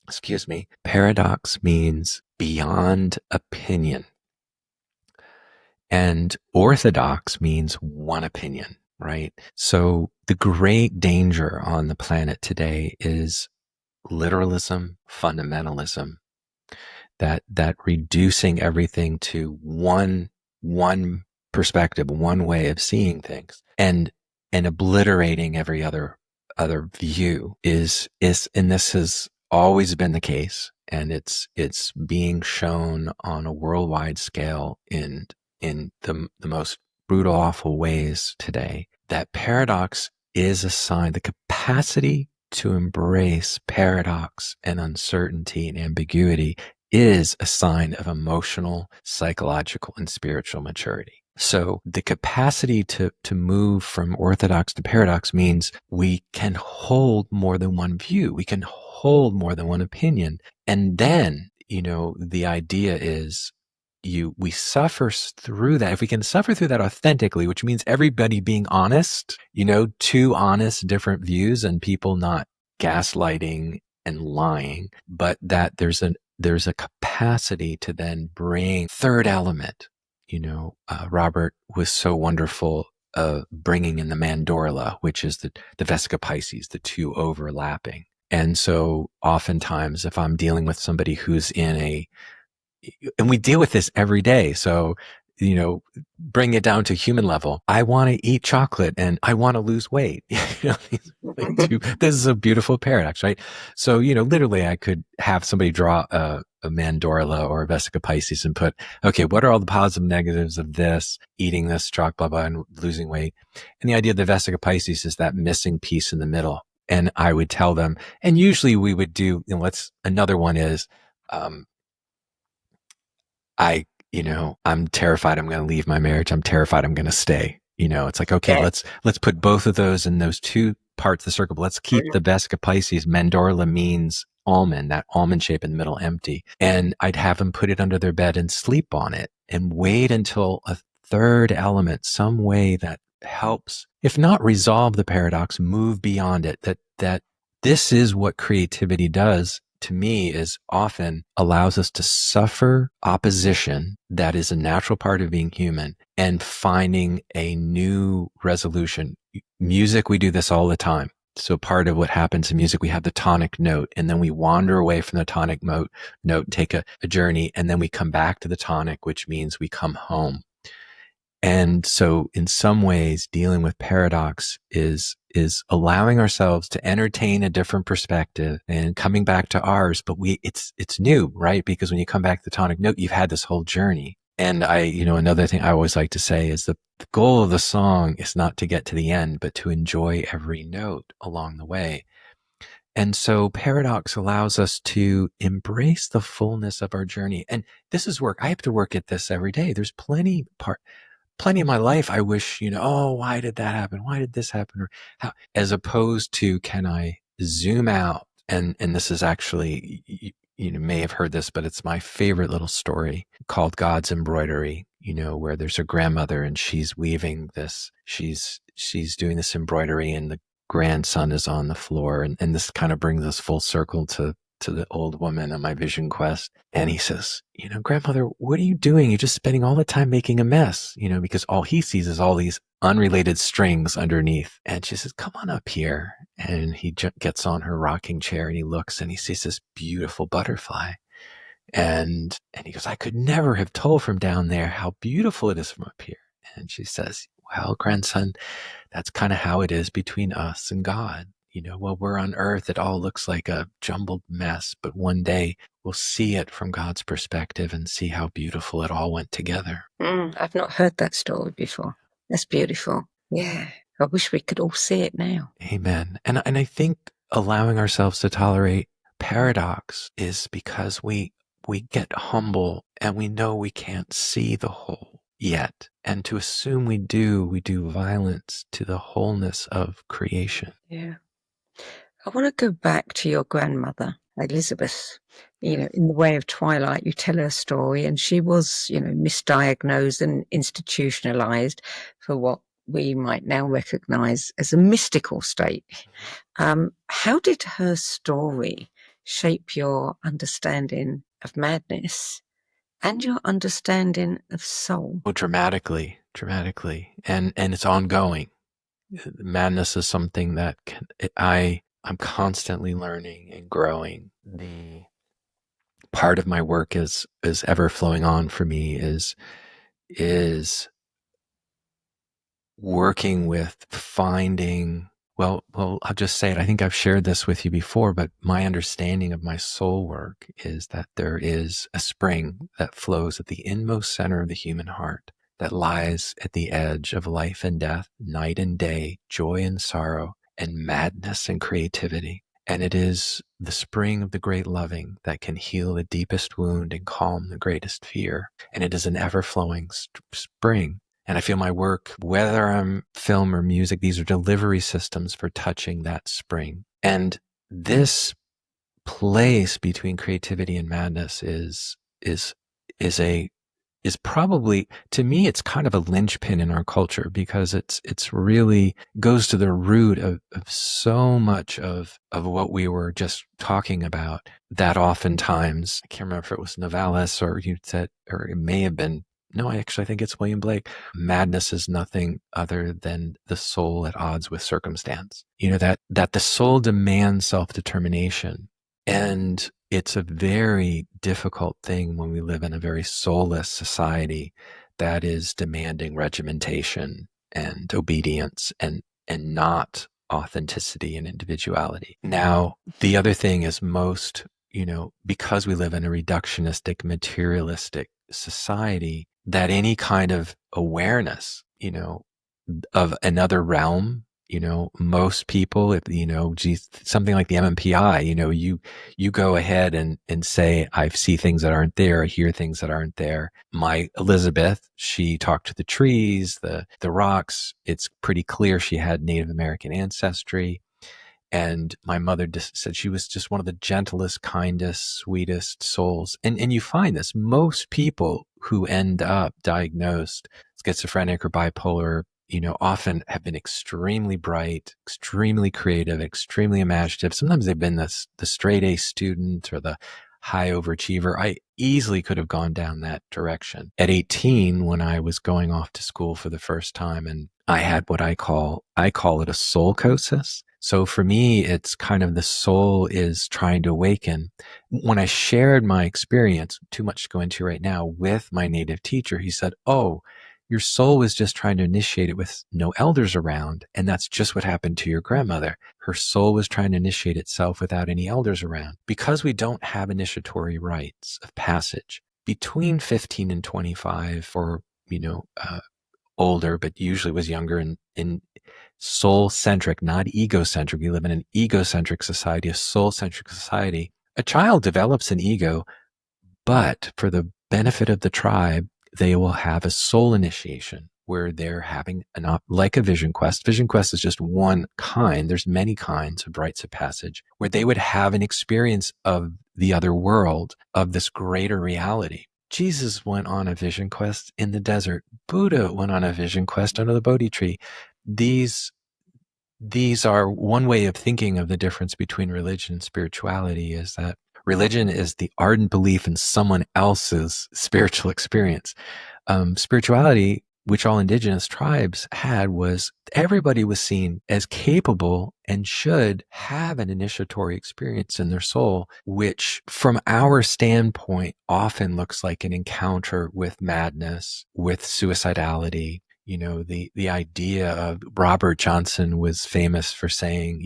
excuse me, paradox means beyond opinion. And orthodox means one opinion, right? So the great danger on the planet today is literalism, fundamentalism, that reducing everything to one perspective, one way of seeing things, and obliterating every other view is, and this has always been the case, and it's being shown on a worldwide scale in the most brutal, awful ways today. That paradox is a sign, the capacity to embrace paradox and uncertainty and ambiguity is a sign of emotional, psychological, and spiritual maturity. So the capacity to move from orthodox to paradox means we can hold more than one view. We can hold more than one opinion. And then, the idea is we suffer through that. If we can suffer through that authentically, which means everybody being honest, two honest, different views, and people not gaslighting and lying, but that there's a capacity to then bring third element. Robert was so wonderful bringing in the mandorla, which is the Vesica Pisces, the two overlapping. And so oftentimes if I'm dealing with somebody who's and we deal with this every day. So, bring it down to human level. I want to eat chocolate and I want to lose weight. This is a beautiful paradox, right? So, literally I could have somebody draw a mandorla or a Vesica Pisces and put, okay, what are all the positive and negatives of this, eating this chocolate, blah, blah, and losing weight? And the idea of the Vesica Pisces is that missing piece in the middle. And I would tell them, and usually we would do, another one is, I'm terrified I'm going to leave my marriage. I'm terrified I'm going to stay. It's like, okay, let's put both of those in those two parts of the circle. But let's keep the Vesica Pisces. Mandorla means almond, that almond shape in the middle empty. And I'd have them put it under their bed and sleep on it and wait until a third element, some way that helps, if not resolve the paradox, move beyond it. That this is what creativity does. to me is often allows us to suffer opposition that is a natural part of being human and finding a new resolution. Music, we do this all the time. So part of what happens in music, we have the tonic note, and then we wander away from the tonic note, take a journey, and then we come back to the tonic, which means we come home. And so in some ways, dealing with paradox is allowing ourselves to entertain a different perspective and coming back to ours. But it's new, right? Because when you come back to the tonic note, you've had this whole journey. And another thing I always like to say is the goal of the song is not to get to the end, but to enjoy every note along the way. And so paradox allows us to embrace the fullness of our journey. And this is work. I have to work at this every day. There's plenty of my life I wish, oh, why did that happen? Why did this happen? Or how, as opposed to, can I zoom out? And this is actually, you may have heard this, but it's my favorite little story called God's Embroidery, where there's a grandmother and she's weaving this, she's doing this embroidery and the grandson is on the floor. And this kind of brings us full circle to the old woman on my vision quest. And he says, grandmother, what are you doing? You're just spending all the time making a mess, because all he sees is all these unrelated strings underneath. And she says, come on up here. And he gets on her rocking chair and he looks and he sees this beautiful butterfly. And he goes, I could never have told from down there how beautiful it is from up here. And she says, well, grandson, that's kind of how it is between us and God. While we're on earth, it all looks like a jumbled mess, but one day we'll see it from God's perspective and see how beautiful it all went together. I've not heard that story before. That's beautiful. Yeah. I wish we could all see it now. Amen. And I think allowing ourselves to tolerate paradox is because we get humble and we know we can't see the whole yet. And to assume we do violence to the wholeness of creation. Yeah. I want to go back to your grandmother, Elizabeth. In the way of Twilight, you tell her story, and she was, misdiagnosed and institutionalized for what we might now recognize as a mystical state. How did her story shape your understanding of madness and your understanding of soul? Well, dramatically, and it's ongoing. Madness is something that I'm constantly learning and growing. The part of my work is ever flowing on for me is working with finding, well, I'll just say it. I think I've shared this with you before, but my understanding of my soul work is that there is a spring that flows at the inmost center of the human heart, that lies at the edge of life and death, night and day, joy and sorrow, and madness and creativity. And it is the spring of the great loving that can heal the deepest wound and calm the greatest fear. And it is an ever-flowing spring. And I feel my work, whether I'm film or music, these are delivery systems for touching that spring. And this place between creativity and madness is probably, to me, it's kind of a linchpin in our culture, because it's really goes to the root of so much of what we were just talking about, that oftentimes, I can't remember if it was Novalis or you said, or it may have been, no, I think it's William Blake. Madness is nothing other than the soul at odds with circumstance. That the soul demands self-determination. And it's a very difficult thing when we live in a very soulless society that is demanding regimentation and obedience and not authenticity and individuality. Now, the other thing is because we live in a reductionistic, materialistic society, that any kind of awareness, of another realm, most people, if, something like the MMPI, you go ahead and say, I see things that aren't there, I hear things that aren't there. My Elizabeth, she talked to the trees, the rocks. It's pretty clear she had Native American ancestry. And my mother just said she was just one of the gentlest, kindest, sweetest souls. And you find this, most people who end up diagnosed schizophrenic or bipolar, often have been extremely bright, extremely creative, extremely imaginative. Sometimes they've been the straight A student or the high overachiever. I easily could have gone down that direction. At 18, when I was going off to school for the first time, and I had what I call it a soulcosis. So for me, it's kind of the soul is trying to awaken. When I shared my experience, too much to go into right now, with my native teacher, he said, "Oh, your soul was just trying to initiate it with no elders around. And that's just what happened to your grandmother. Her soul was trying to initiate itself without any elders around. Because we don't have initiatory rites of passage between 15 and 25 or, older, but usually was younger and soul-centric, not egocentric. We live in an egocentric society, a soul-centric society. A child develops an ego, but for the benefit of the tribe, they will have a soul initiation where they're having like a vision quest. Vision quest is just one kind. There's many kinds of rites of passage where they would have an experience of the other world, of this greater reality. Jesus went on a vision quest in the desert. Buddha went on a vision quest under the Bodhi tree. These are one way of thinking of the difference between religion and spirituality, is that religion is the ardent belief in someone else's spiritual experience. Spirituality, which all indigenous tribes had, was everybody was seen as capable and should have an initiatory experience in their soul, which from our standpoint often looks like an encounter with madness, with suicidality. The idea of Robert Johnson was famous for saying,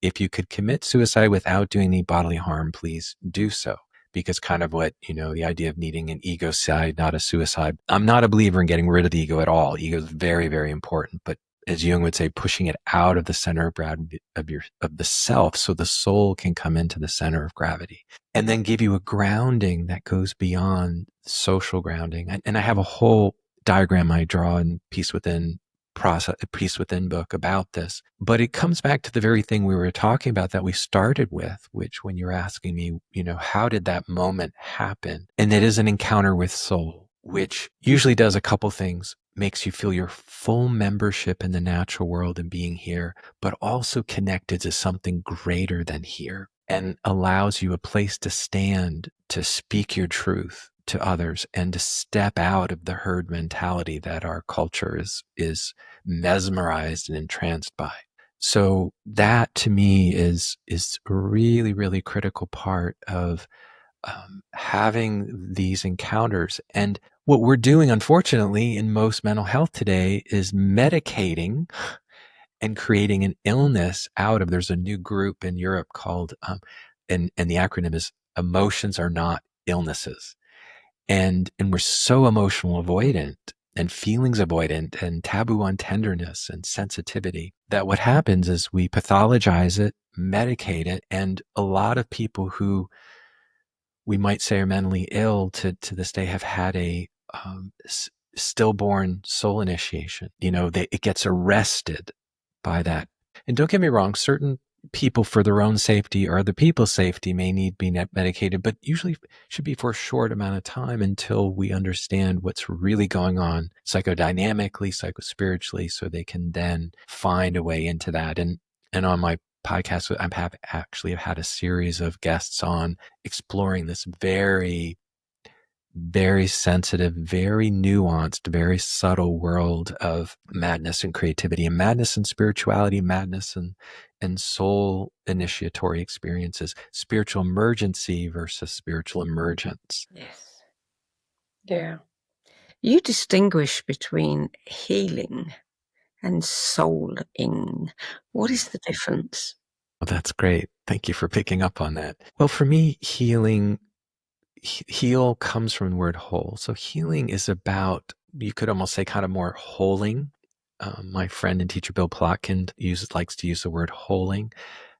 if you could commit suicide without doing any bodily harm, please do so. Because kind of what, the idea of needing an ego-cide, not a suicide. I'm not a believer in getting rid of the ego at all. Ego is very, very important. But as Jung would say, pushing it out of the center of gravity of the self, so the soul can come into the center of gravity, and then give you a grounding that goes beyond social grounding. And I have a whole diagram I draw in Peace Within book about this. But it comes back to the very thing we were talking about that we started with, which when you're asking me, how did that moment happen? And it is an encounter with soul, which usually does a couple things. Makes you feel your full membership in the natural world and being here, but also connected to something greater than here, and allows you a place to stand, to speak your truth to others, and to step out of the herd mentality that our culture is mesmerized and entranced by. So that to me is a really, really critical part of having these encounters. And what we're doing, unfortunately, in most mental health today is medicating and creating an illness out of. There's a new group in Europe called, and the acronym is Emotions Are Not Illnesses. And we're so emotional avoidant and feelings avoidant and taboo on tenderness and sensitivity that what happens is we pathologize it, medicate it, and a lot of people who we might say are mentally ill to this day have had a stillborn soul initiation. It gets arrested by that. And don't get me wrong, certain people for their own safety or other people's safety may need to be medicated, but usually should be for a short amount of time until we understand what's really going on psychodynamically, psychospiritually, so they can then find a way into that. And on my podcast, I've actually had a series of guests on exploring this very, very sensitive, very nuanced, very subtle world of madness and creativity, and madness and spirituality, madness and soul initiatory experiences, spiritual emergency versus spiritual emergence. Yes. Yeah. You distinguish between healing and souling. What is the difference? Well, that's great. Thank you for picking up on that. Well, for me, heal comes from the word whole. So healing is about, you could almost say, kind of more holing. My friend and teacher Bill Plotkin likes to use the word holing.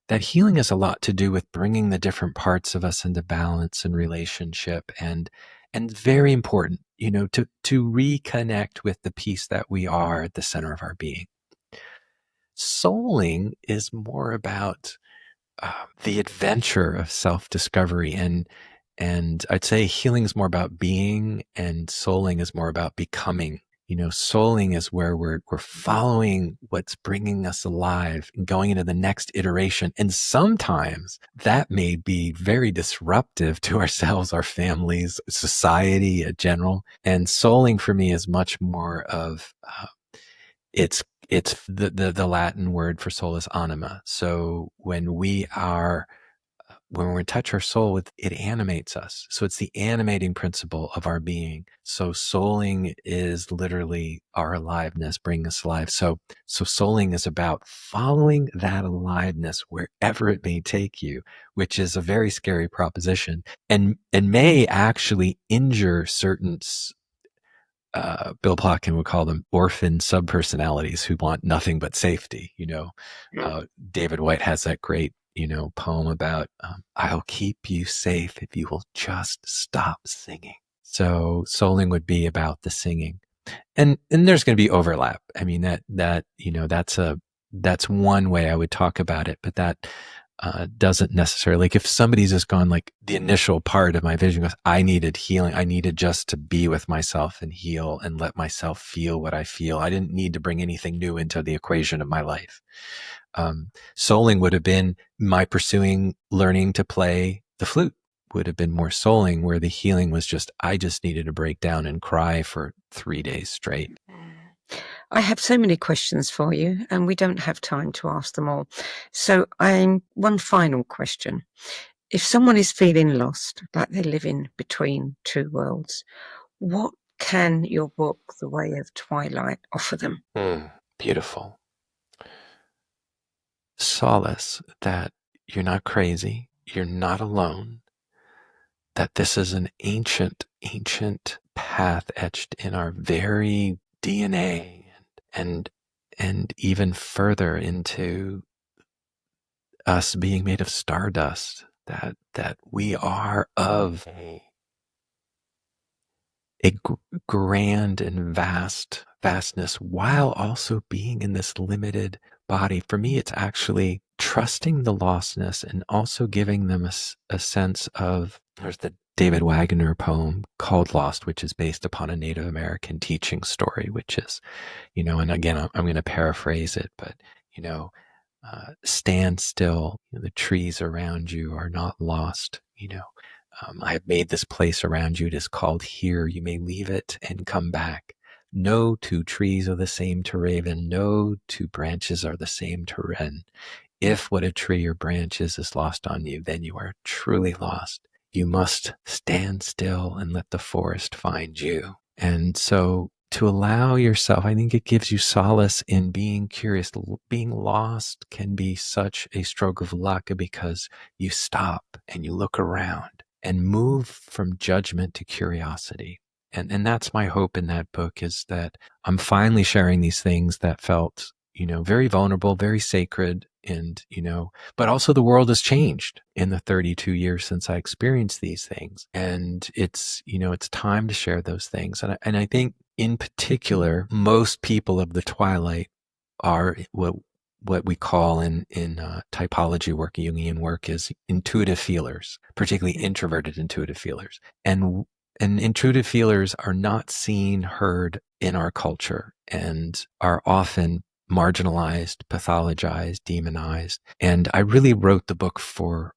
That healing has a lot to do with bringing the different parts of us into balance and relationship, and very important, to reconnect with the peace that we are at the center of our being. Souling is more about the adventure of self-discovery, and I'd say healing is more about being, and souling is more about becoming. souling is where we're following what's bringing us alive and going into the next iteration. And sometimes that may be very disruptive to ourselves, our families, society in general. And souling for me is much more of, it's the Latin word for soul is anima. So when we're in touch our soul with, it animates us. So it's the animating principle of our being. So souling is literally our aliveness, bringing us alive. So souling is about following that aliveness wherever it may take you, which is a very scary proposition and may actually injure certain Bill Plotkin would call them orphan subpersonalities who want nothing but safety. David White has that great, poem about, I'll keep you safe if you will just stop singing. So souling would be about the singing. And there's going to be overlap. I mean, that's one way I would talk about it, but that doesn't necessarily, like if somebody's just gone, like the initial part of my vision was, I needed healing. I needed just to be with myself and heal and let myself feel what I feel. I didn't need to bring anything new into the equation of my life. Souling would have been my pursuing learning to play the flute, would have been more souling, where the healing was just, I just needed to break down and cry for 3 days straight. I have so many questions for you, and we don't have time to ask them all. So one final question. If someone is feeling lost, like they're living between two worlds, what can your book, The Way of Twilight, offer them? Beautiful. Solace that you're not crazy, you're not alone, that this is an ancient path etched in our very DNA, and even further into us being made of stardust, that we are of a grand and vastness, while also being in this limited body. For me, it's actually trusting the lostness and also giving them a sense of, there's the David Wagner poem called Lost, which is based upon a Native American teaching story, which is, and again, I'm going to paraphrase it, but, stand still. The trees around you are not lost. I have made this place around you. It is called here. You may leave it and come back. No two trees are the same to raven. No two branches are the same to wren. If what a tree or branch is lost on you, then you are truly lost. You must stand still and let the forest find you. And so to allow yourself, I think it gives you solace in being curious. Being lost can be such a stroke of luck because you stop and you look around and move from judgment to curiosity. And that's my hope in that book, is that I'm finally sharing these things that felt, very vulnerable, very sacred. And, but also the world has changed in the 32 years since I experienced these things. And it's, it's time to share those things. And I think in particular, most people of the twilight are what we call in typology work, Jungian work, is intuitive feelers, particularly introverted intuitive feelers. And intuitive feelers are not seen, heard in our culture, and are often marginalized, pathologized, demonized. And I really wrote the book for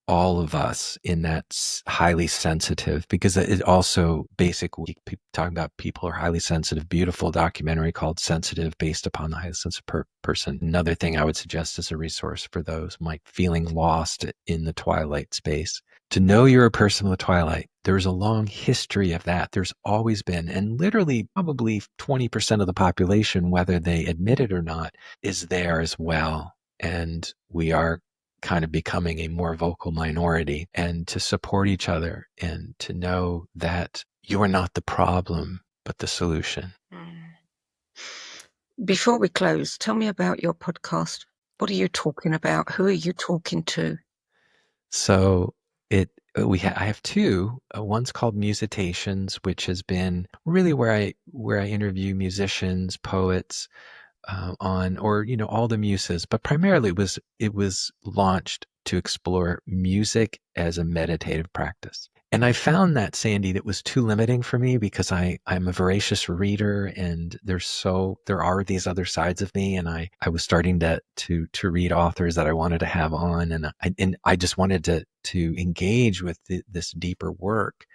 all of us in that highly sensitive, because it also basically talking about people who are highly sensitive, beautiful documentary called Sensitive, based upon the highly sensitive person. Another thing I would suggest as a resource for those might feeling lost in the twilight space. To know you're a person with a twilight, there's a long history of that. There's always been, and literally probably 20% of the population, whether they admit it or not, is there as well. And we are kind of becoming a more vocal minority, and to support each other and to know that you are not the problem, but the solution. Before we close, tell me about your podcast. What are you talking about? Who are you talking to? So I have two. One's called Musitations, which has been really where I interview musicians, poets, on, or all the muses, but primarily it was launched to explore music as a meditative practice. And I found that, Sandie, that was too limiting for me because I'm a voracious reader, and there are these other sides of me, and I was starting to read authors that I wanted to have on, and I just wanted to engage with this deeper work.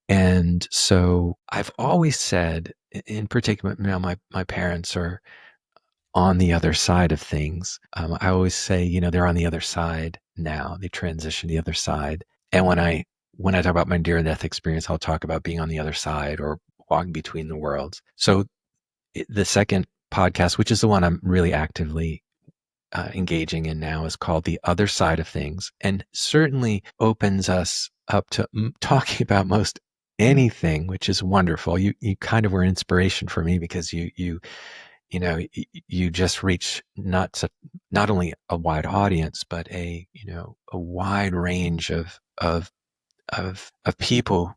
And so I've always said, in particular, now my parents are on the other side of things. I always say, they're on the other side now. They transition to the other side. And when I talk about my near-death experience, I'll talk about being on the other side or walking between the worlds. So the second podcast, which is the one I'm really actively engaging in now, is called The Other Side of Things, and certainly opens us up to talking about most anything, which is wonderful. You kind of were inspiration for me because you just reach not only a wide audience, but a wide range of people,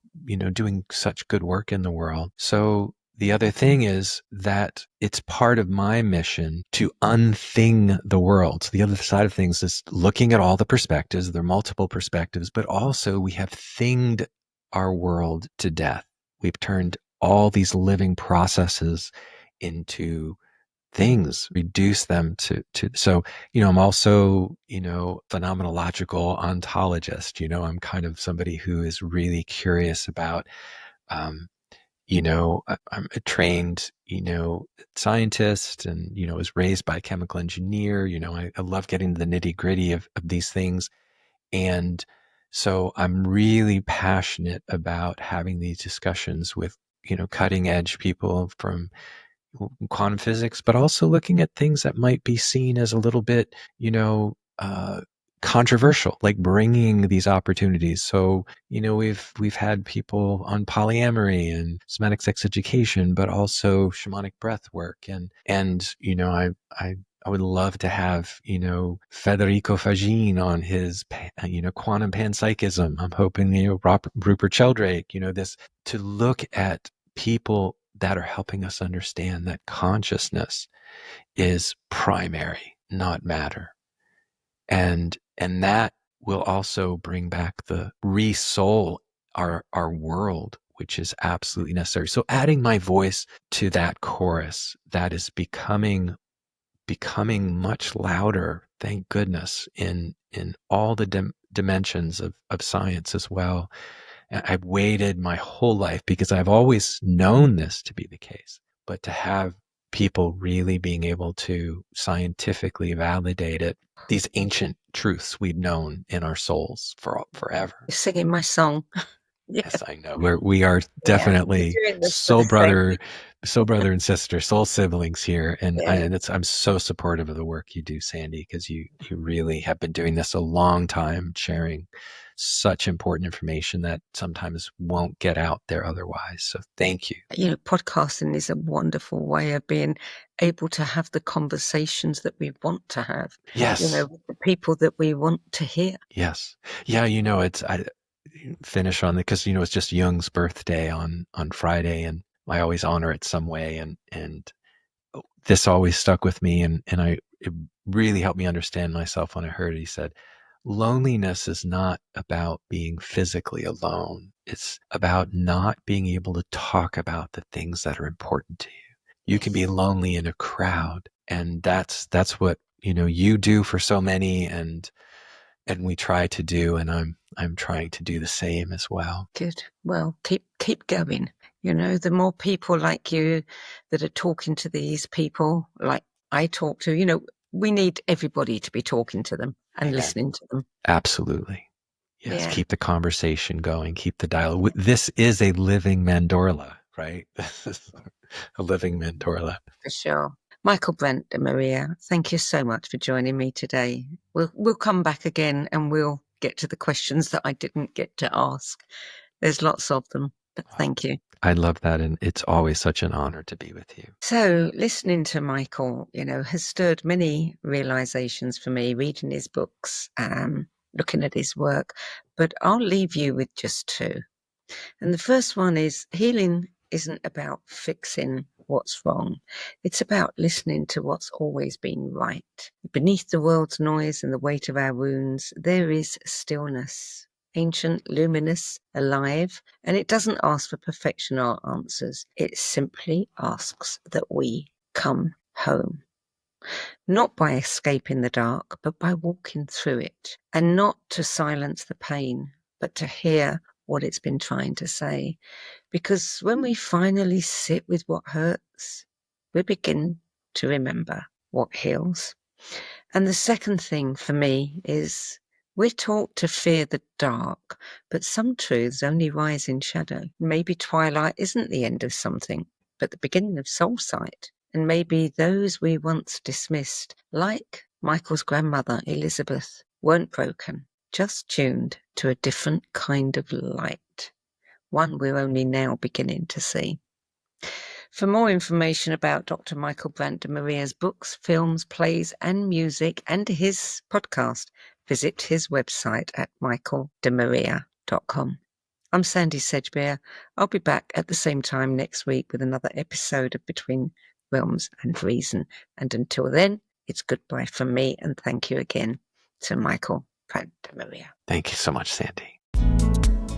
doing such good work in the world. So the other thing is that it's part of my mission to unthing the world. So the other side of things is looking at all the perspectives. There are multiple perspectives, but also we have thinged our world to death. We've turned all these living processes into things, reduce them to so I'm also phenomenological ontologist. I'm kind of somebody who is really curious about I'm a trained scientist, and was raised by a chemical engineer. I love getting to the nitty-gritty of these things, and so I'm really passionate about having these discussions with cutting edge people from quantum physics, but also looking at things that might be seen as a little bit, controversial, like bringing these opportunities. So, we've had people on polyamory and somatic sex education, but also shamanic breath work, and I would love to have Federico Fagin on his quantum panpsychism. I'm hoping Rupert Sheldrake, this, to look at people that are helping us understand that consciousness is primary, not matter. And that will also bring back the re-soul our world, which is absolutely necessary. So adding my voice to that chorus that is becoming much louder, thank goodness, in all the dimensions of science as well. I've waited my whole life because I've always known this to be the case, but to have people really being able to scientifically validate it, these ancient truths we've known in our souls forever. You're singing my song. Yes, I know. We are definitely soul brother and sister, soul siblings here, and I'm so supportive of the work you do, Sandie, because you really have been doing this a long time, sharing such important information that sometimes won't get out there otherwise. So thank you. Podcasting is a wonderful way of being able to have the conversations that we want to have. Yes. With the people that we want to hear. Yes. Yeah. I finish on it because, it's just Jung's birthday on Friday, and I always honor it some way. And this always stuck with me. And it really helped me understand myself when I heard it. He said, loneliness is not about being physically alone. It's about not being able to talk about the things that are important to you. You can be lonely in a crowd, and that's what, you do for so many, and we try to do, and I'm trying to do the same as well. Good. Well, keep going. The more people like you that are talking to these people, like I talk to, we need everybody to be talking to them and listening to them. Absolutely. Yes. Yeah. Keep the conversation going. Keep the dialogue. This is a living mandorla, right? This is a living mandorla. For sure. Michael Brant DeMaria, thank you so much for joining me today. We'll come back again and we'll get to the questions that I didn't get to ask. There's lots of them, but thank you. I love that, and it's always such an honor to be with you. So listening to Michael, has stirred many realizations for me, reading his books, looking at his work, but I'll leave you with just two. And the first one is healing isn't about fixing what's wrong. It's about listening to what's always been right. Beneath the world's noise and the weight of our wounds, there is stillness, ancient, luminous, alive, and it doesn't ask for perfection or answers. It simply asks that we come home. Not by escaping the dark, but by walking through it, and not to silence the pain, but to hear what it's been trying to say. Because when we finally sit with what hurts, we begin to remember what heals. And the second thing for me is we're taught to fear the dark, but some truths only rise in shadow. Maybe twilight isn't the end of something, but the beginning of soul sight. And maybe those we once dismissed, like Michael's grandmother, Elizabeth, weren't broken, just tuned to a different kind of light, one we're only now beginning to see. For more information about Dr. Michael Brant DeMaria's books, films, plays, and music, and his podcast, visit his website at michaeldemaria.com. I'm Sandie Sedgbeer. I'll be back at the same time next week with another episode of Between Realms and Reason. And until then, it's goodbye from me, and thank you again to Michael Brant DeMaria. Thank you so much, Sandie.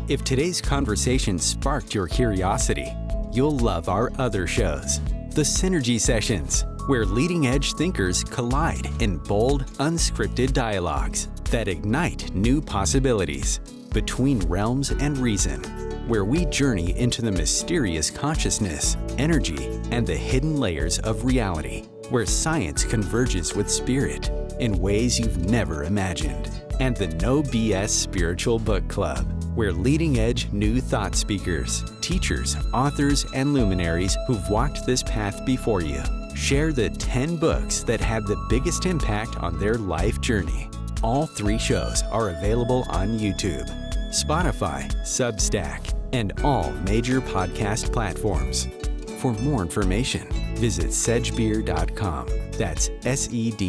If today's conversation sparked your curiosity, you'll love our other shows. The Synergy Sessions, where leading-edge thinkers collide in bold, unscripted dialogues that ignite new possibilities. Between Realms and Reason, where we journey into the mysterious consciousness, energy, and the hidden layers of reality, where science converges with spirit in ways you've never imagined. And the No BS Spiritual Book Club, where leading-edge new thought speakers, teachers, authors, and luminaries who've walked this path before you share the 10 books that had the biggest impact on their life journey. All 3 shows are available on YouTube, Spotify, Substack, and all major podcast platforms. For more information, visit sedgbeer.com. That's SEDGBEER.com.